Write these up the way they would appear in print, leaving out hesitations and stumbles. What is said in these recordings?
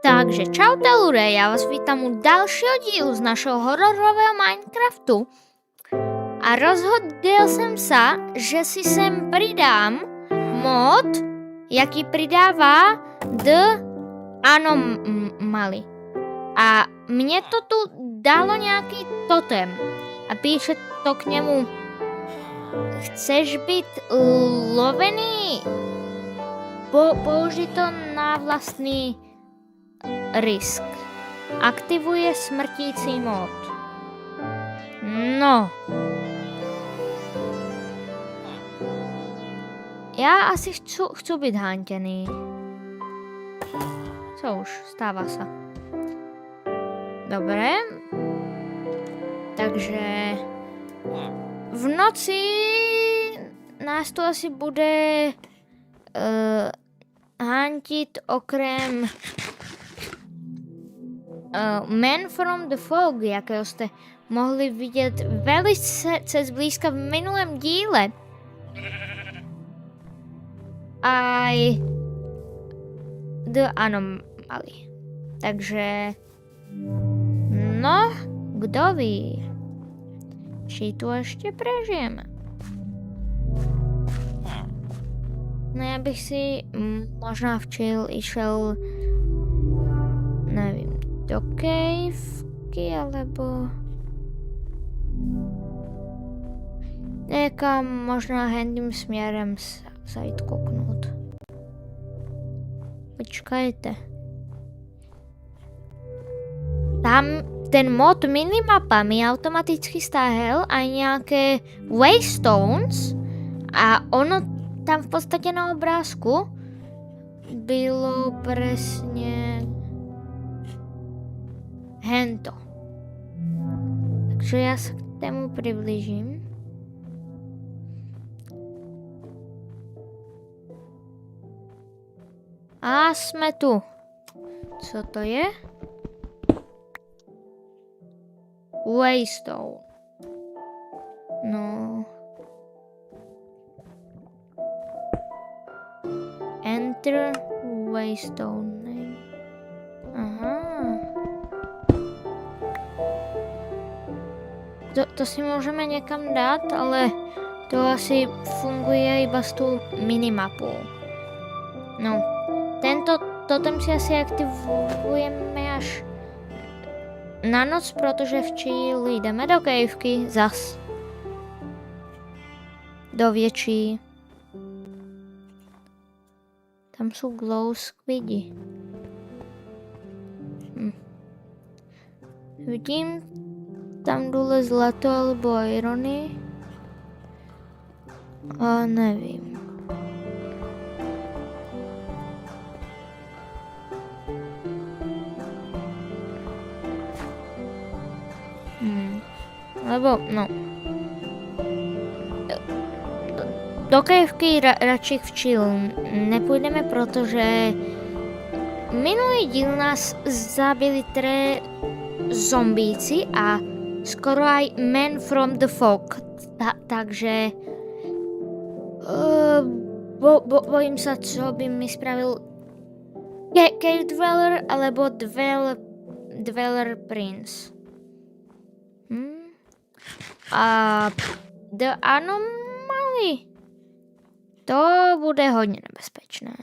Takže čau Telure, já vás vítám u dalšího dílu z našeho hororového Minecraftu. A rozhodl jsem se, že si sem pridám mod, jaký pridává The Anomaly. A mně to tu dalo nějaký totem. A píše to k němu: chceš být lovený? Použij to na vlastní risk. Aktivuje smrtící mod. No. Já asi chci být hantěný. Co už, stává se. Dobré. Takže v noci nás to asi bude hantit okrem Man from the Fog, jakého jste mohli vidět velice zblízka v minulém díle. A The Anomaly. Takže no, kdo ví, či tu ještě prežijeme. No, já bych si možná išel, nevím, do cavky, alebo někam možná hendým směrem sa jít kouknout. Počkajte. Tam ten mod minimapa mi automaticky stáhel aj nějaké waystones a ono tam v podstatě na obrázku bylo presne hento. Takže já se k tému přiblížím. A jsme tu. Co to je? Waystone. No. Enter Waystone. Aha. To si můžeme někam dát, ale to asi funguje iba s tou minimapou. No, tento totem si asi aktivujeme až na noc, protože v Chile jdeme do kejvky zas. Do větší. Tam jsou glow squidi. Vidím tam dole zlato alebo irony. A nevím. Lebo, no. Do kejvky radši v Chile nepůjdeme, protože minulý díl nás zabili 3 zombíci a skoro aj Man from the Fog. Takže bojím se, co by mi spravil Cave Dweller alebo Dweller Prince. A The Anomaly. To bude hodně nebezpečné.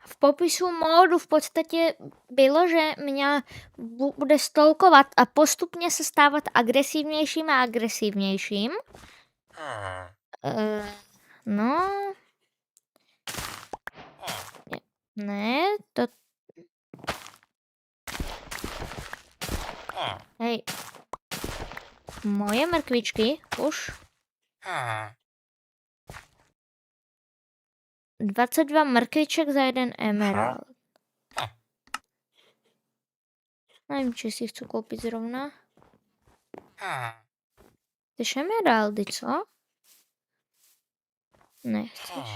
V popisu módu v podstatě bylo, že mě bude stalkovat a postupně se stávat agresivnějším a agresivnějším. No. Ne, to... Hej. Moje mrkvičky už. 22 mrkviček za 1 emerald. Nevím, či si chci koupit zrovna. Chceš emeraldy, co? Nechceš.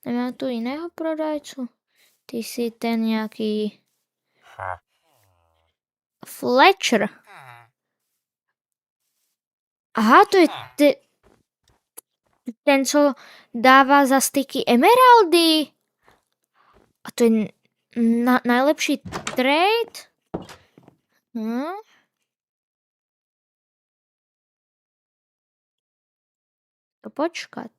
Nemám tu jiného prodajcu. Ty jsi ten nějaký Fletcher. Aha, to je ten, co dává za styky emeraldy. A to je najlepší trade? To počkat.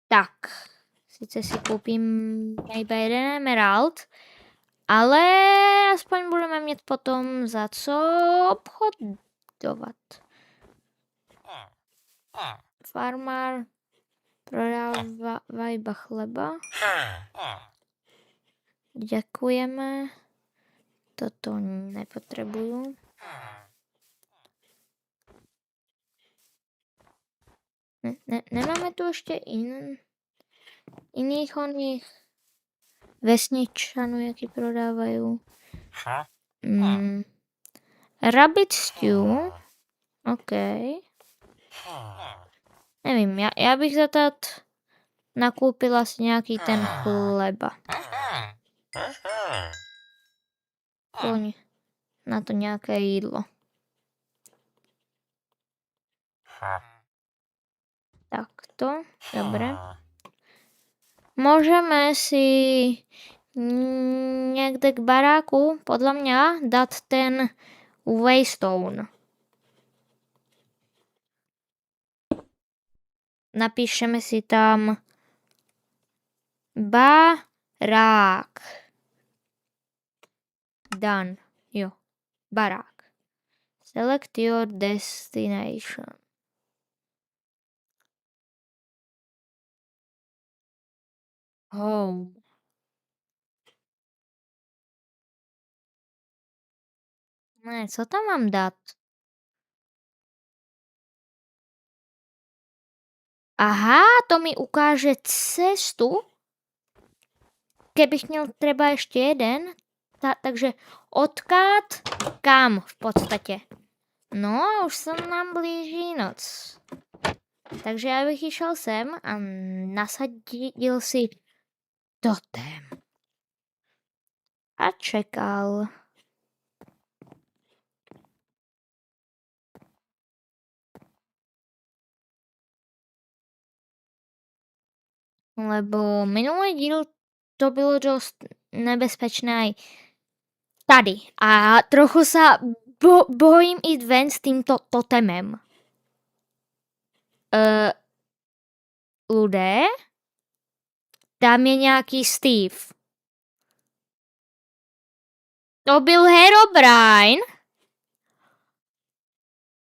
Tak, sice si koupím iba jeden emerald, ale aspoň budeme mít potom za co obchodovat. Farmár prodává iba chleba. Děkujeme. Toto nepotřebuju. Nemáme tu ještě iných oných vesničanů, jaký prodávají. Rabbit stew. OK. Nevím, já bych za to nakoupila si nějaký ten chleba. Koň na to nějaké jídlo. Takto, dobré. Můžeme si někde k baráku, podle mě, dát ten waystone. Napíšeme si tam barák. Done. Jo, barák. Select your destination. Home. Ne, co tam mám dát? Aha, to mi ukáže cestu. Kdybych měl třeba ještě jeden, takže odkud kam v podstatě. No, už se nám blíží noc. Takže já bych šel sem a nasadil si totem. A čekal. Lebo minulý díl to bylo dost nebezpečné tady. A trochu se bojím jít ven s tímto totemem. Lidé? Tam je nějaký Steve. To byl Herobrine.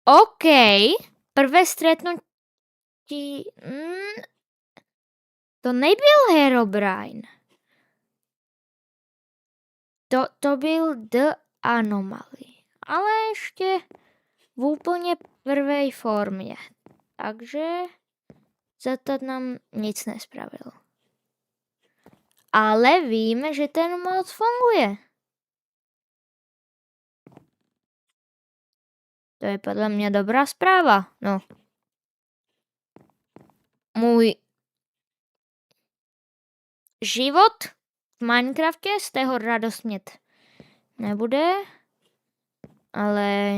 OK. Prvé stretnutí... To nebyl Herobrine. To byl The Anomaly. Ale ještě v úplně prvé formě. Takže za to nám nic nespravil. Ale víme, že ten mod funguje. To je podle mě dobrá zpráva. No. Můj život v Minecraftě z toho radost mít nebude, ale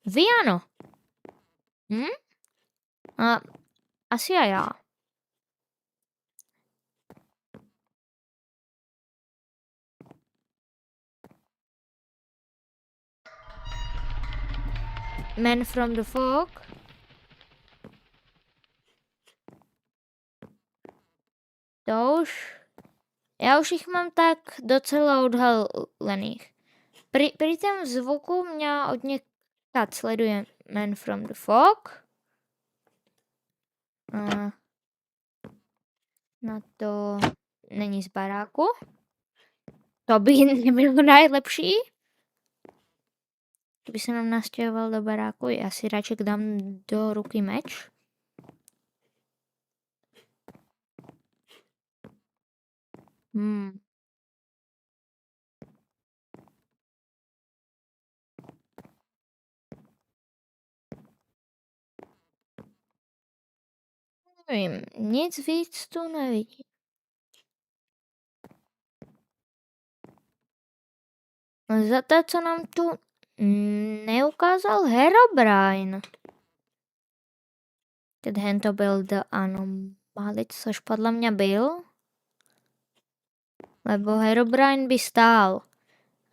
vy ano. A asi a já. Man from the Fog. To už... Já už jich mám tak docela odhalených. Pri tom zvuku mě od někud sleduje Man from the Fog. Na to není z baráku. To by nebylo nejlepší. Kdyby se nám nastěhoval do baráku, já si radši dám do ruky meč. Nevím, nic víc tu nevidím. Za to, co nám tu neukázal Herobrine. Ten to byl do Anomaly, což podle mě byl. Lebo Herobrine by stál.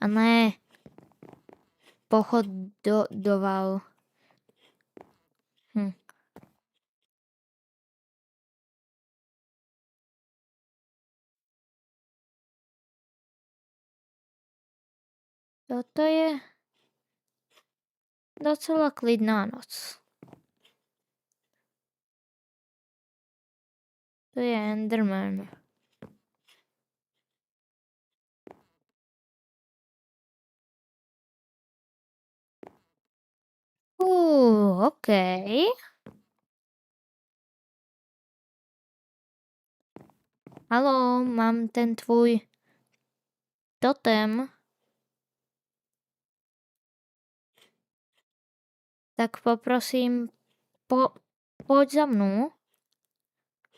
A ne pochodoval. Toto je docela klidná noc. To je Enderman. OK. Haló, mám ten tvůj totem. Tak poprosím, pojď za mnou.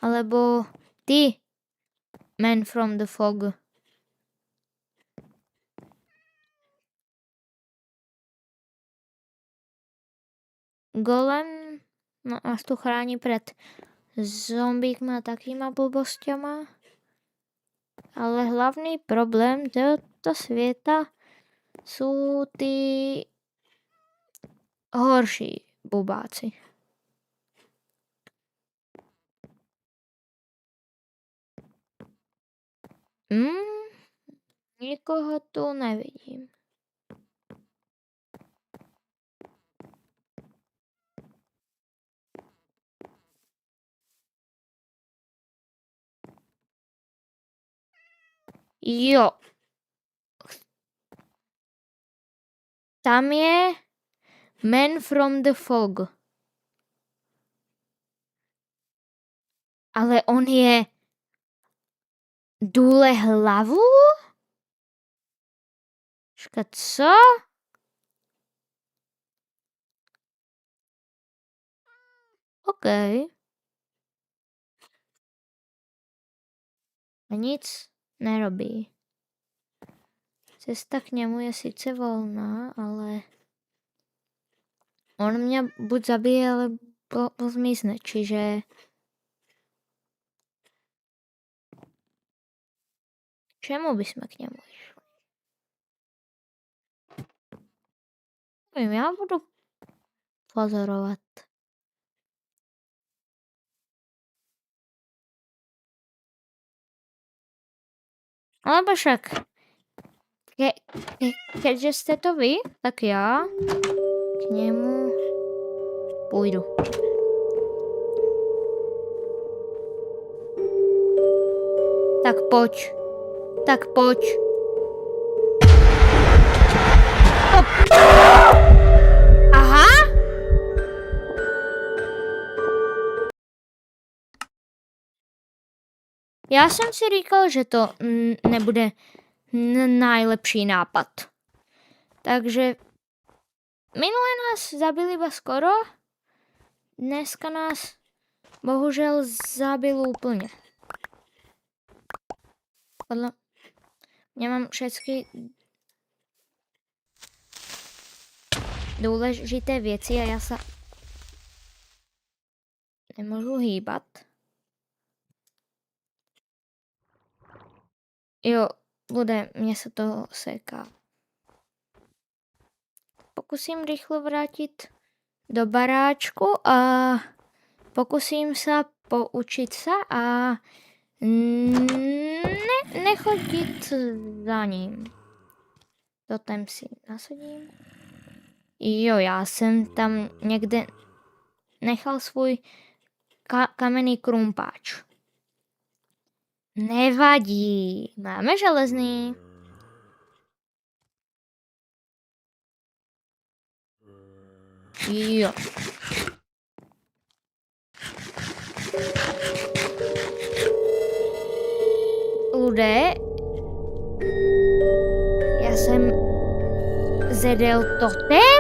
Alebo ty, man from the fog. Golem nás tu chrání před zombíkma a takýma blbosťama. Ale hlavný problém tohoto světa jsou ty horší bubáci. Nikoho tu nevidím. Jo. Tam je Man from the Fog. Ale on je dole hlavu? Počkat, co? OK. A nic nerobí. Cesta k němu je sice volná, ale on mě buď zabije, alebo zmizne, čiže čemu bychom k němu išli? Nevím, já budu pozorovat. Alebo však, keďže jste to vy, tak já k němu půjdu. Tak pojď. Tak pojď. Aha. Já jsem si říkal, že to nebude najlepší nápad. Takže minule nás zabili iba skoro. Dneska nás bohužel zabil úplně. Podle mě mám všechny důležité věci a já se nemůžu hýbat. Jo, mě se to seká. Pokusím rychle vrátit do baráčku a pokusím se poučit se a nechodit za ním. Totem si nasadím. Jo, já jsem tam někde nechal svůj kamenný krumpáč. Nevadí, máme železný. Jo. Lude, já jsem zjedel totem?